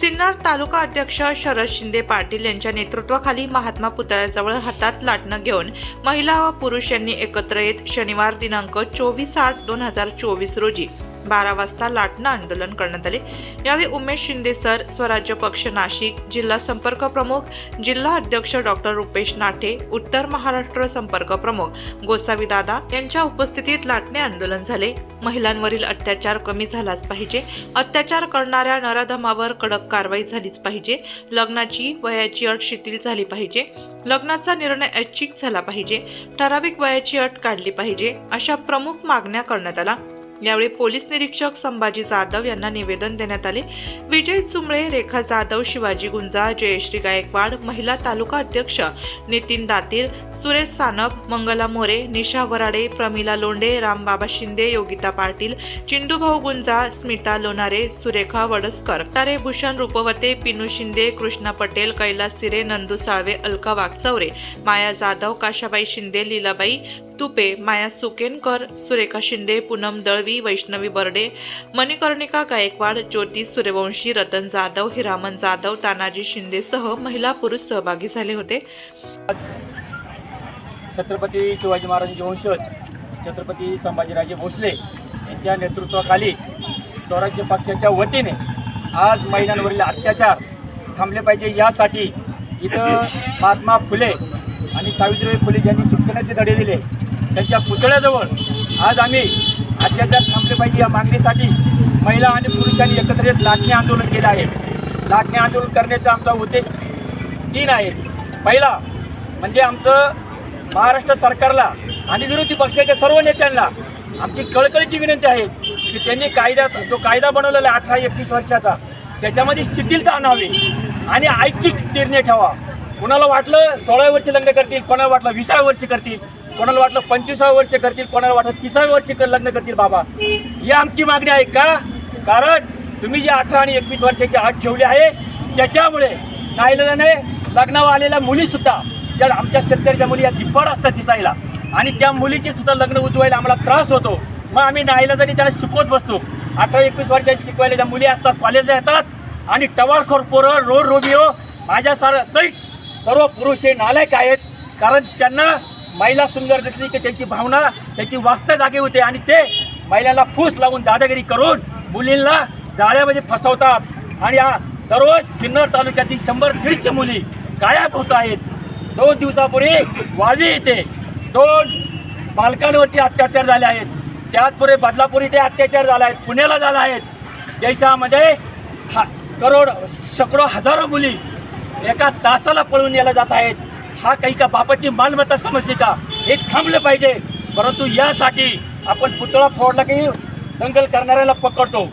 सिन्नर तालुका अध्यक्ष शरद शिंदे पाटील यांच्या नेतृत्वाखाली महात्मा पुतळ्याजवळ हातात लाटणं घेऊन महिला व पुरुष यांनी एकत्र येत शनिवार दिनांक 24/8/2024 रोजी 12 वाजता लाटणं आंदोलन करण्यात आले। यावेळी उमेश शिंदे सर, स्वराज्य पक्ष नाशिक, जिल्हा संपर्क प्रमुख, जिल्हा अध्यक्ष डॉक्टर रुपेश नाटे, उत्तर महाराष्ट्र संपर्क प्रमुख गोसावी दादा यांच्या उपस्थितीत लाटणे आंदोलन झाले। महिलांवरील अत्याचार कमी झालाच पाहिजे, अत्याचार करणाऱ्या नराधमावर कडक कारवाई झालीच पाहिजे, लग्नाची वयाची अट शिथिल झाली पाहिजे, लग्नाचा निर्णय ऐच्छिक झाला पाहिजे, ठराविक वयाची अट काढली पाहिजे, अशा प्रमुख मागण्या करण्यात आल्या। यावेळी पोलीस निरीक्षक संभाजी जाधव यांना निवेदन देण्यात आले। विजय चुंबळे, रेखा जाधव, शिवाजी गुंजा, जयश्री गायकवाड, महिला तालुका अध्यक्ष नितीन दातीर, सुरेश सानप, मंगला मोरे, निशा वराडे, प्रमिला लोंढे, रामबाबा शिंदे, योगिता पाटील, चिंटूभाऊ गुंजा, स्मिता लोणारे, सुरेखा वडसकर, तारे भूषण रूपवते, पिनू शिंदे, कृष्णा पटेल, कैलास सिरे, नंदू साळवे, अलका वागचौरे, माया जाधव, काशाबाई शिंदे, लीलाबाई तुपे, माया सुकेनकर, सुरेखा शिंदे, पूनम दळवी, वैष्णवी बर्डे, मणिकर्णिका गायकवाड, ज्योती सूर्यवंशी, रतन जाधव, हिरामन जाधव, तानाजी शिंदे सह महिला पुरुष सहभागी झाले होते। छत्रपती शिवाजी महाराजांचे वंशज छत्रपती संभाजीराजे भोसले यांच्या नेतृत्वाखाली स्वराज्य पक्षाच्या वतीने आज महिलांवरील अत्याचार थांबले पाहिजे यासाठी इथं महात्मा फुले आणि सावित्रीबाई फुले यांनी शिक्षणाचे धडे दिले त्यांच्या पुतळ्याजवळ आज आम्ही अत्याचार थांबले पाहिजे या मागणीसाठी महिला आणि पुरुषांनी एकत्र येत लाटणे आंदोलन केलं आहे। लाटणे आंदोलन करण्याचा आमचा उद्देश 3 आहे। पहिला म्हणजे आमचं महाराष्ट्र सरकारला आणि विरोधी पक्षाच्या सर्व नेत्यांना आमची कळकळीची विनंती आहे की त्यांनी जो कायदा बनवलेला 18-21 वर्षाचा त्याच्यामध्ये शिथिलता आणावी आणि ऐच्छिक निर्णय ठेवा। कोणाला वाटलं 16 वर्ष लग्न करतील, कोणाला वाटलं 20 वर्ष करतील, कोणाला वाटलं 25 वर्ष करतील, कोणाला वाटलं 30 वर्ष लग्न करतील। बाबा, ही आमची मागणी आहे का? कारण तुम्ही जे 18 आणि 21 वर्षाची अट ठेवली आहे त्याच्यामुळे नाईलाजाने लग्नावर आलेल्या मुलीसुद्धा ज्या आमच्या शेतकऱ्याच्या मुली या दिप्पाड असतात दिसायला आणि त्या मुलीचे सुद्धा लग्न उजवायला आम्हाला त्रास होतो। मग आम्ही नाईलाजाने त्याला शिकवत बसतो। 18-21 वर्षाची शिकवायला ज्या मुली असतात, कॉलेजला येतात आणि टवाळखोर पोरं, रोड रोमिओ माझ्या सहित सर्व पुरुष हे नालायक आहेत। कारण त्यांना महिला सुंदर दिसली की त्यांची भावना, त्यांची वास्तव जागे होते आणि ते महिलांना फूस लावून दादागिरी करून मुलींना जाळ्यामध्ये फसवतात आणि दररोज सिन्नर तालुक्यातील 100-150 मुली गायब होत आहेत। 2 दिवसापूर्वी वावी येथे 2 बालकांवरती अत्याचार झाले आहेत। त्याचपुढे बदलापूर इथे अत्याचार झाला आहे, पुण्याला झाला आहे। देशामध्ये शेकडो हजारो मुली एका तासाला पळून नेल्या जात आहेत। हा काही का बापाची मालमत्ता समजली का? हे थांबलं पाहिजे। परंतु यासाठी आपण पुतळा फोडला की दंगल करणाऱ्याला पकडतो,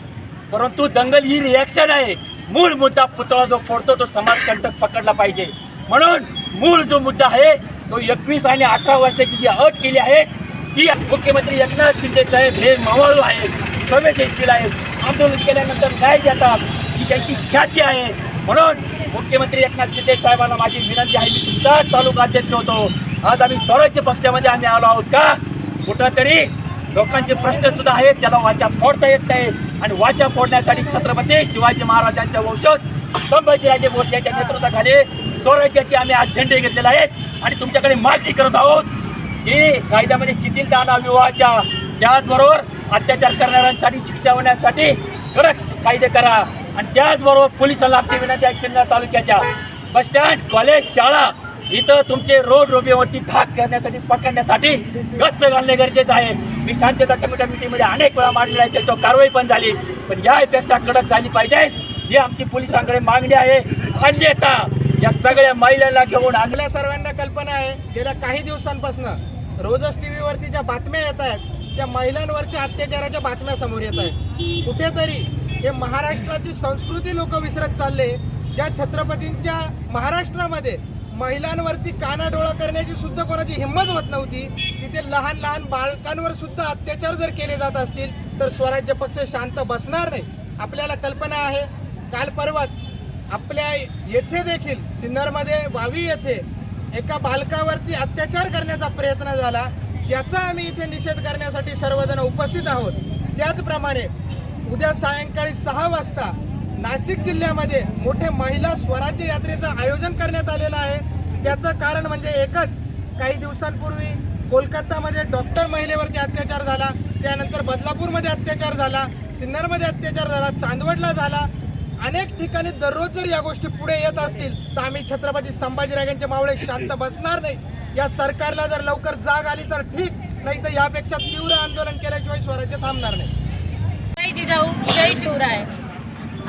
परंतु दंगल ही रिॲक्शन आहे। मूळ मुद्दा पुतळा जो फोडतो तो समाजकंटक पकडला पाहिजे। म्हणून मूळ जो मुद्दा आहे तो 21 आणि 18 वर्षाची जी अट केली आहे ती मुख्यमंत्री एकनाथ शिंदे साहेब हे मावळू आहेत, संवेदनशील आहेत, आंदोलन केल्यानंतर न्याय देतात ही त्यांची ख्याती आहे। म्हणून मुख्यमंत्री एकनाथ शिंदे साहेबांना माझी विनंती आहे, मी तुमचाच तालुका अध्यक्ष होतो, आज आम्ही स्वराज्य पक्षामध्ये आलो आहोत का? कुठंतरी लोकांचे प्रश्न सुद्धा आहेत, त्याला वाचा फोडता येत नाही आणि वाचा फोडण्यासाठी छत्रपती शिवाजी महाराजांच्या वंशज संभाजीराजे भोसले यांच्या नेतृत्वाखाली स्वराज्याचे आम्ही आज झेंडे घेतलेले आहेत आणि तुमच्याकडे मागणी करत आहोत की कायद्यामध्ये शिथिलता आणा विवाहाच्या, त्याचबरोबर अत्याचार करणाऱ्यांसाठी शिक्षा होण्यासाठी कडक कायदे करा आणि त्याचबरोबर पोलिसांना आमची विनंती आहे सिन्नर तालुक्याच्या बसस्टँड, कॉलेज, शाळा इथं तुमचे रोड रोबीवरती धाक करण्यासाठी पकडण्यासाठी गस्त घालणे गरजेचं आहे। मी शांतता कमिटीमध्ये अनेक वेळा मांडलेला आहे, त्याच्यावर कारवाई पण झाली, पण यापेक्षा कडक झाली पाहिजे ही आमची पोलिसांकडे मागणी आहे। अन्यथा या सगळ्या महिलांना घेऊन आपल्या सर्वांना कल्पना आहे गेल्या काही दिवसांपासून रोजच टीव्हीवरती ज्या बातम्या येत आहेत त्या महिलांवरच्या अत्याचाराच्या बातम्या समोर येत आहेत। कुठेतरी हे महाराष्ट्राची संस्कृती लोक विसरत चालले। ज्या छत्रपतींच्या महाराष्ट्रामध्ये महिलांवरती कानाडोळा करण्याची सुद्धा कोणाची हिंमत होत नव्हती, तिथे लहान लहान बालकांवर सुद्धा अत्याचार जर केले जात असतील तर स्वराज्य पक्ष शांत बसणार नाही। आपल्याला कल्पना आहे, काल परवाच आपल्या येथे देखील सिन्नरमध्ये वावी येथे एका बालकावरती अत्याचार करण्याचा प्रयत्न झाला, याचा आम्ही इथे निषेध करण्यासाठी सर्वजण उपस्थित आहोत। त्याचप्रमाणे उद्या सायंकाळी 6 वाजता नाशिक जिल्ह्यामध्ये मोठे महिला स्वराज्य यात्रेचं आयोजन करण्यात आलेलं आहे। त्याचं कारण म्हणजे एकच, काही दिवसांपूर्वी कोलकातामध्ये डॉक्टर महिलेवरती अत्याचार झाला, त्यानंतर बदलापूरमध्ये अत्याचार झाला, सिन्नरमध्ये अत्याचार झाला, चांदवडला झाला। अनेक ठिकाणी दररोज जर या गोष्टी पुढे येत असतील तर आम्ही छत्रपती संभाजीराजांचे मावळे शांत बसणार नाही। या सरकारला जर लवकर जाग आली तर ठीक, नाही तर यापेक्षा तीव्र आंदोलन केल्याशिवाय स्वराज्य थांबणार नाही। जय जिजाऊ जय शिवराय।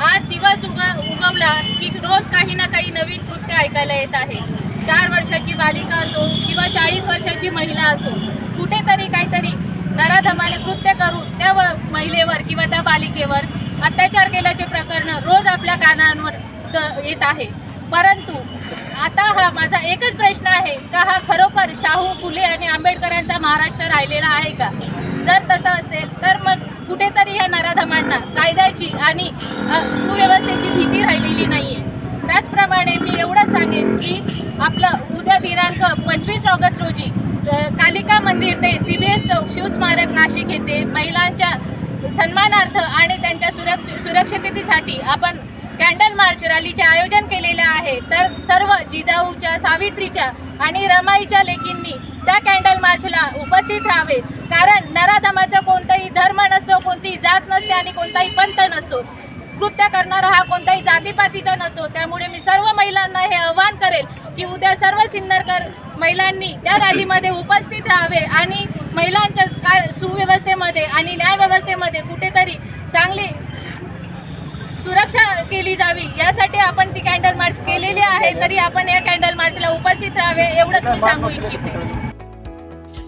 आज दिवस उगवला की रोज काही ना काही नवीन कृत्य ऐकायला येत आहे। 4 वर्षाची बालिका असो किंवा 40 वर्षाची महिला असो, कुठेतरी काहीतरी नराधमाने कृत्य करून त्या महिलेवर किंवा त्या बालिकेवर अत्याचार केल्याचे प्रकरण रोज आपल्या कानांवर येत आहे। परंतु आता हा माझा एकच प्रश्न आहे का हा खरोखर शाहू फुले आणि आंबेडकरांचा महाराष्ट्र राहिलेला आहे का? जर तसं असेल तर मग कुठेतरी या नराधमांना कायद्याची आणि सुव्यवस्थेची भीती राहिलेली नाही आहे। त्याचप्रमाणे मी एवढंच सांगेन की आपलं उद्या दिनांक 25 ऑगस्ट रोजी कालिका मंदिर ते CBS चौक शिवस्मारक नाशिक येथे महिलांच्या सन्मानार्थ आणि त्यांच्या सुरक्षिततेसाठी आपण कॅन्डल मार्च रॅलीचे आयोजन केलेले आहे। तर सर्व जिजाऊच्या, सावित्रीच्या आणि रमाईच्या लेकींनी त्या कॅन्डल मार्चला उपस्थित राहावे, कारण नराधमाचा कोणताही धर्म नसतो, कोणतीही जात नसते आणि कोणताही पंथ नसतो। कृत्य करणारा हा कोणताही जातीपातीचा नसतो। त्यामुळे मी सर्व महिलांना हे आवाहन करेल की उद्या सर्व सिन्नरकर महिलांनी त्या रॅलीमध्ये उपस्थित राहावे आणि महिलांच्या सुव्यवस्थेमध्ये आणि न्यायव्यवस्थेमध्ये कुठेतरी चांगली सुरक्षा केली जावी, यासाठी आपण ती कॅन्डल मार्च केलेली आहे। तरी आपण या कॅन्डल मार्चला उपस्थित राहावे एवढंच मी सांगू इच्छिते।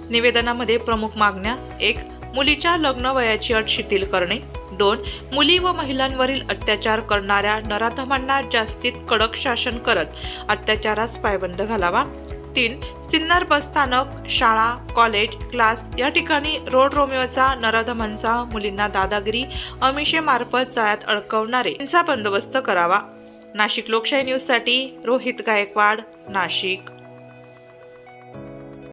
निवेदनामध्ये प्रमुख मागण्या: 1. मुलीच्या लग्न वयाची अट शिथिल करणे. 2. मुली व महिलांवरील अत्याचार करणाऱ्या नराधमांना जास्तीत कडक शासन करत अत्याचारास पायबंद घालावा. 3. सिन्नर बस स्थानक, शाळा, कॉलेज, क्लास या ठिकाणी रोड रोमिओचा, नराधमांचा, मुलींना दादागिरी अमिषेमार्फत जाळ्यात अडकवणारे यांचा बंदोबस्त करावा. नाशिक लोकशाही न्यूजसाठी रोहित गायकवाड, नाशिक.